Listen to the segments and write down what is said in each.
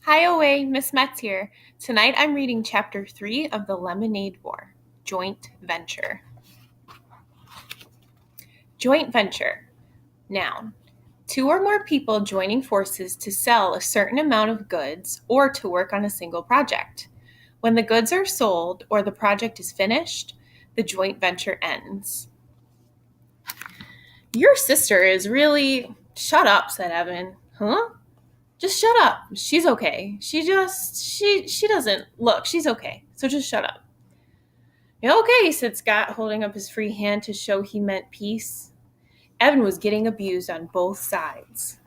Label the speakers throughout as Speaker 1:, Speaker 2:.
Speaker 1: Hi, away, Miss Metz here. Tonight I'm reading Chapter 3 of The Lemonade War, Joint Venture. Joint venture. Noun. Two or more people joining forces to sell a certain amount of goods or to work on a single project. When the goods are sold or the project is finished, the joint venture ends. Your sister is really... Shut up, said Evan. Huh? Just shut up. She's okay. She doesn't look. She's okay. So just shut up. Okay, said Scott, holding up his free hand to show he meant peace. Evan was getting abused on both sides.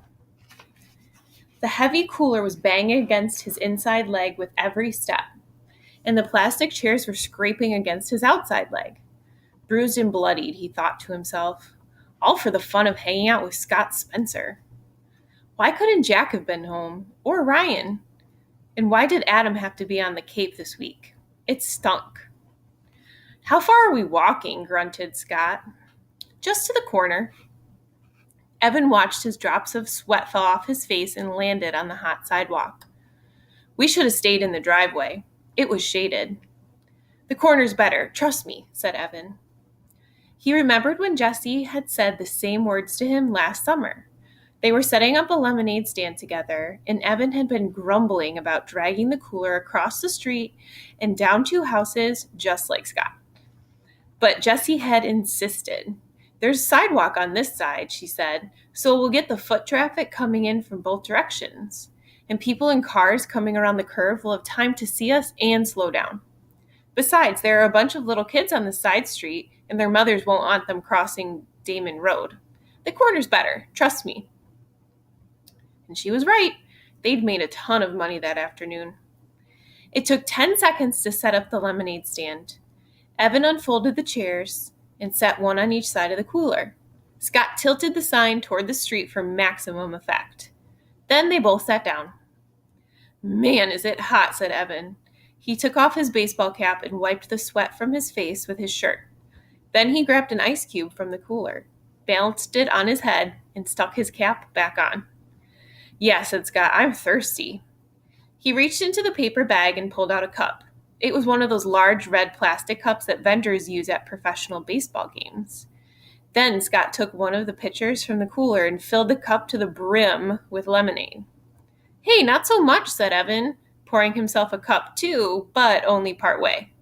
Speaker 1: The heavy cooler was banging against his inside leg with every step, and the plastic chairs were scraping against his outside leg. Bruised and bloodied, he thought to himself, all for the fun of hanging out with Scott Spencer. Why couldn't Jack have been home? Or Ryan? And why did Adam have to be on the Cape this week? It stunk. How far are we walking? Grunted Scott. Just to the corner. Evan watched as drops of sweat fell off his face and landed on the hot sidewalk. We should have stayed in the driveway. It was shaded. The corner's better, trust me, said Evan. He remembered when Jesse had said the same words to him last summer. They were setting up a lemonade stand together, and Evan had been grumbling about dragging the cooler across the street and down two houses just like Scott. But Jessie had insisted. There's a sidewalk on this side, she said, so we'll get the foot traffic coming in from both directions. And people in cars coming around the curve will have time to see us and slow down. Besides, there are a bunch of little kids on the side street, and their mothers won't want them crossing Damon Road. The corner's better, trust me. And she was right. They'd made a ton of money that afternoon. It took 10 seconds to set up the lemonade stand. Evan unfolded the chairs and sat one on each side of the cooler. Scott tilted the sign toward the street for maximum effect. Then they both sat down. Man, is it hot, said Evan. He took off his baseball cap and wiped the sweat from his face with his shirt. Then he grabbed an ice cube from the cooler, balanced it on his head, and stuck his cap back on. Yeah, said Scott, I'm thirsty. He reached into the paper bag and pulled out a cup. It was one of those large red plastic cups that vendors use at professional baseball games. Then Scott took one of the pitchers from the cooler and filled the cup to the brim with lemonade. Hey, not so much, said Evan, pouring himself a cup too, but only part way.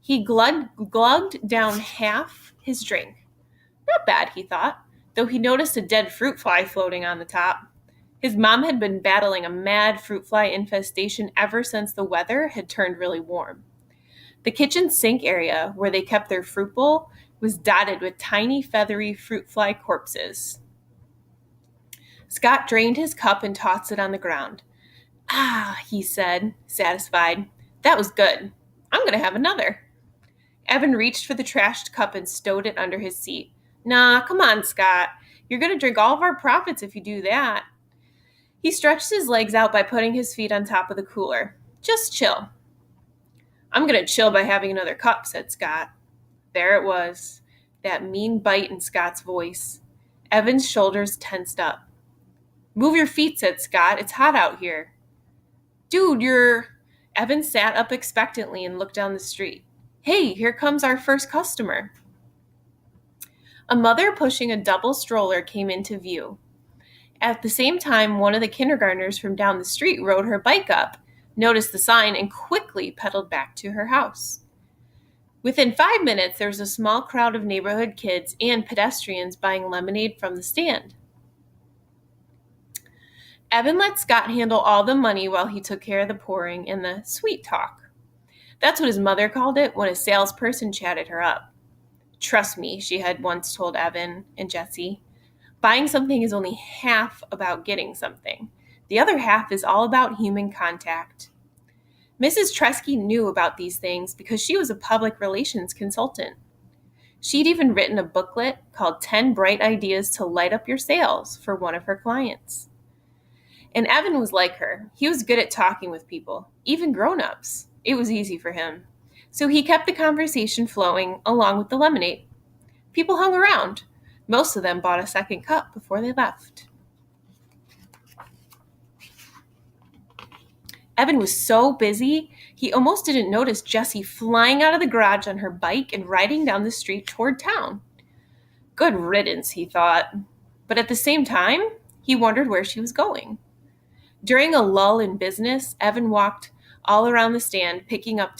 Speaker 1: He glugged down half his drink. Not bad, he thought, though he noticed a dead fruit fly floating on the top. His mom had been battling a mad fruit fly infestation ever since the weather had turned really warm. The kitchen sink area, where they kept their fruit bowl, was dotted with tiny, feathery fruit fly corpses. Scott drained his cup and tossed it on the ground. Ah, he said, satisfied. That was good. I'm going to have another. Evan reached for the trashed cup and stowed it under his seat. Nah, come on, Scott. You're going to drink all of our profits if you do that. He stretched his legs out by putting his feet on top of the cooler. Just chill. I'm going to chill by having another cup, said Scott. There it was, that mean bite in Scott's voice. Evan's shoulders tensed up. Move your feet, said Scott. It's hot out here. Dude, Evan sat up expectantly and looked down the street. Hey, here comes our first customer. A mother pushing a double stroller came into view. At the same time, one of the kindergartners from down the street rode her bike up, noticed the sign, and quickly pedaled back to her house. Within 5 minutes, there was a small crowd of neighborhood kids and pedestrians buying lemonade from the stand. Evan let Scott handle all the money while he took care of the pouring and the sweet talk. That's what his mother called it when a salesperson chatted her up. Trust me, she had once told Evan and Jessie. Buying something is only half about getting something. The other half is all about human contact. Mrs. Tresky knew about these things because she was a public relations consultant. She'd even written a booklet called 10 Bright Ideas to Light Up Your Sales for one of her clients. And Evan was like her. He was good at talking with people, even grown-ups. It was easy for him. So he kept the conversation flowing along with the lemonade. People hung around. Most of them bought a second cup before they left. Evan was so busy, he almost didn't notice Jessie flying out of the garage on her bike and riding down the street toward town. Good riddance, he thought. But at the same time, he wondered where she was going. During a lull in business, Evan walked all around the stand, picking up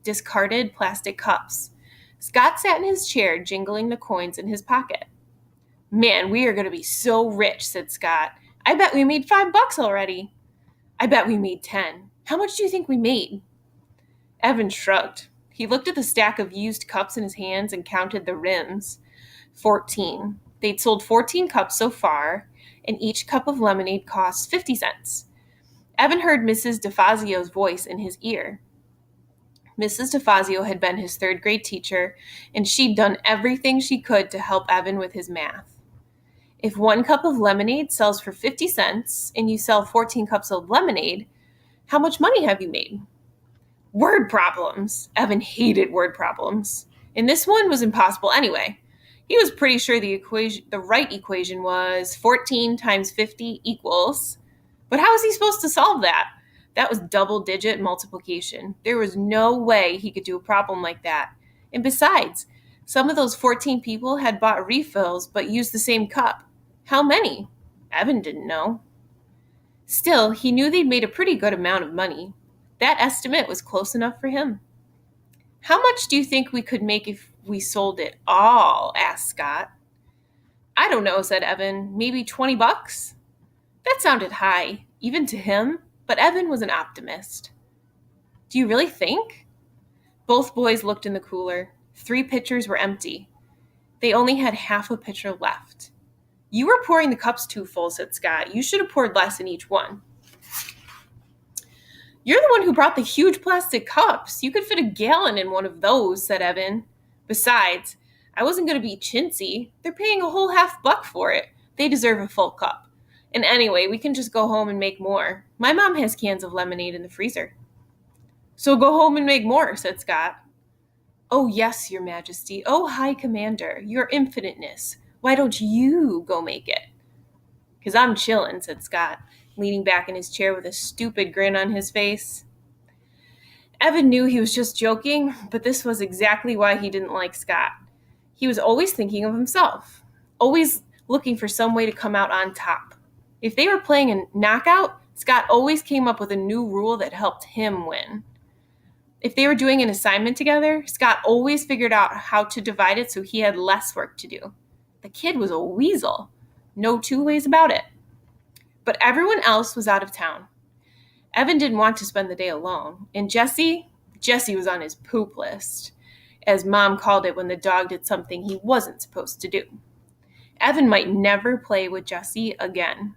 Speaker 1: discarded plastic cups. Scott sat in his chair, jingling the coins in his pocket. Man, we are going to be so rich, said Scott. I bet we made $5 already. I bet we made 10. How much do you think we made? Evan shrugged. He looked at the stack of used cups in his hands and counted the rims. 14. They'd sold 14 cups so far, and each cup of lemonade cost 50 cents. Evan heard Mrs. DeFazio's voice in his ear. Mrs. DeFazio had been his third-grade teacher, and she'd done everything she could to help Evan with his math. If 1 cup of lemonade sells for 50 cents and you sell 14 cups of lemonade, how much money have you made? Word problems. Evan hated word problems. And this one was impossible anyway. He was pretty sure the right equation was 14 times 50 equals. But how was he supposed to solve that? That was double-digit multiplication. There was no way he could do a problem like that. And besides, some of those 14 people had bought refills but used the same cup. How many? Evan didn't know. Still, he knew they'd made a pretty good amount of money. That estimate was close enough for him. How much do you think we could make if we sold it all? Asked Scott. I don't know, said Evan. Maybe $20? That sounded high, even to him, but Evan was an optimist. Do you really think? Both boys looked in the cooler. 3 pitchers were empty. They only had half a pitcher left. You were pouring the cups too full, said Scott. You should have poured less in each one. You're the one who brought the huge plastic cups. You could fit a gallon in one of those, said Evan. Besides, I wasn't going to be chintzy. They're paying a whole $50 for it. They deserve a full cup. And anyway, we can just go home and make more. My mom has cans of lemonade in the freezer. So go home and make more, said Scott. Oh, yes, Your Majesty. Oh, High Commander, Your Infiniteness. Why don't you go make it? 'Cause I'm chillin', said Scott, leaning back in his chair with a stupid grin on his face. Evan knew he was just joking, but this was exactly why he didn't like Scott. He was always thinking of himself, always looking for some way to come out on top. If they were playing a knockout, Scott always came up with a new rule that helped him win. If they were doing an assignment together, Scott always figured out how to divide it so he had less work to do. The kid was a weasel. No 2 ways about it. But everyone else was out of town. Evan didn't want to spend the day alone. And Jessie was on his poop list, as Mom called it when the dog did something he wasn't supposed to do. Evan might never play with Jessie again.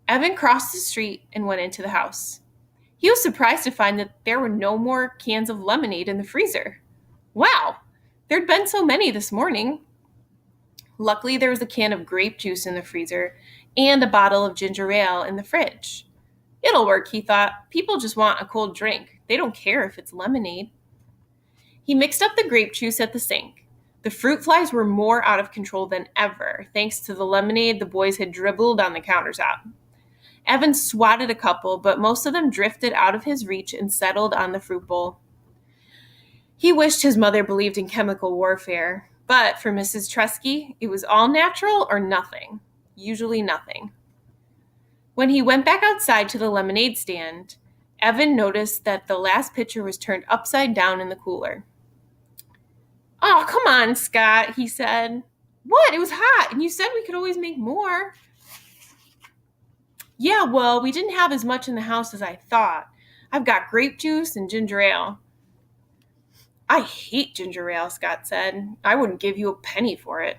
Speaker 1: Evan crossed the street and went into the house. He was surprised to find that there were no more cans of lemonade in the freezer. Wow, there'd been so many this morning. Luckily, there was a can of grape juice in the freezer and a bottle of ginger ale in the fridge. It'll work, he thought. People just want a cold drink. They don't care if it's lemonade. He mixed up the grape juice at the sink. The fruit flies were more out of control than ever, thanks to the lemonade the boys had dribbled on the countertop. Evan swatted a couple, but most of them drifted out of his reach and settled on the fruit bowl. He wished his mother believed in chemical warfare, but for Mrs. Tresky, it was all natural or nothing. Usually nothing. When he went back outside to the lemonade stand, Evan noticed that the last pitcher was turned upside down in the cooler. Oh, come on, Scott, he said. What? It was hot, and you said we could always make more. Yeah, well, we didn't have as much in the house as I thought. I've got grape juice and ginger ale. I hate ginger ale, Scott said. I wouldn't give you a penny for it.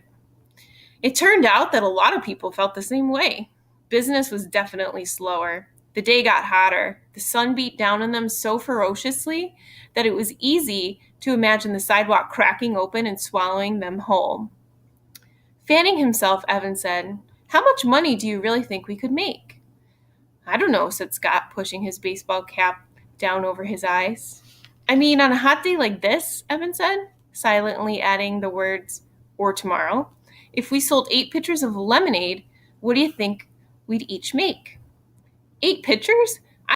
Speaker 1: It turned out that a lot of people felt the same way. Business was definitely slower. The day got hotter. The sun beat down on them so ferociously that it was easy to imagine the sidewalk cracking open and swallowing them whole. Fanning himself, Evan said, How much money do you really think we could make? I don't know, said Scott, pushing his baseball cap down over his eyes. I mean, on a hot day like this, Evan said, silently adding the words, or tomorrow, if we sold 8 pitchers of lemonade, what do you think we'd each make? 8 pitchers?